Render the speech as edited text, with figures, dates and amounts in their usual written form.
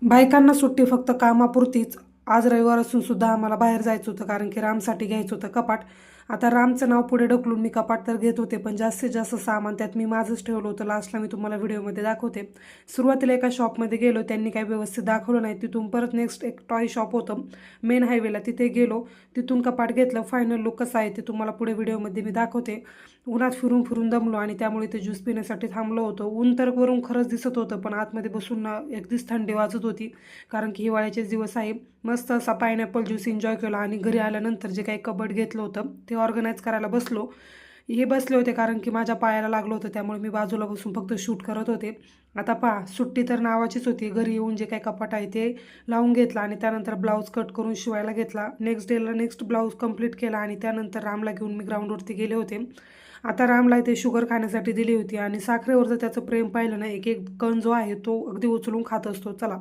बायकांना सुट्टी फक्त कामापुरतीच. आज रविवार असून सुद्धा आम्हाला बाहेर जायचं होतं कारण की रामसाठी घ्यायचं होतं कपाट. आता रामचं नाव पुढे ढकलून मी कपाट तर घेत होते, पण जास्तीत जास्त सामान त्यात मी माझंच ठेवलं होतं. लास्टला मी तुम्हाला व्हिडिओमध्ये दाखवते. सुरुवातीला एका शॉपमध्ये गेलो, त्यांनी काही व्यवस्थित दाखवलं नाही. तिथून परत नेक्स्ट एक टॉय शॉप होतं मेन हायवेला, तिथे गेलो. तिथून कपाट घेतलं. फायनल लुक कसा आहे ते तुम्हाला पुढे व्हिडिओमध्ये मी दाखवते. उन्हात फिरून फिरून दमलो आणि त्यामुळे ते ज्यूस पिण्यासाठी थांबलो होतो. ऊन तर वरून खरंच दिसत होतं, पण आतमध्ये बसून ना अगदीच थंडी वाजत होती कारण की हिवाळ्याचे दिवस आहे. मस्त असा पायनॅपल ज्यूस एन्जॉय केला आणि घरी आल्यानंतर जे काही कबड घेतलं होतं ते ऑर्गनाईज करायला बसलो. हे बसले होते कारण की माझ्या पायाला लागलं होतं, त्यामुळे मी बाजूला बसून फक्त शूट करत होते. आता पहा, सुट्टी तर नावाचीच होती. घरी येऊन जे काही कपाट आहे ते लावून घेतला आणि त्यानंतर ब्लाऊज कट करून शिवायला घेतला. नेक्स्ट डेला नेक्स्ट ब्लाऊज कंप्लीट केला आणि त्यानंतर रामला घेऊन मी ग्राउंडवरती गेले होते. आता रामला ते शुगर खाण्यासाठी दिली होती आणि साखरेवर जर त्याचं प्रेम पाहिलं ना, एक एक कण जो आहे तो अगदी उचलून खात असतो. चला.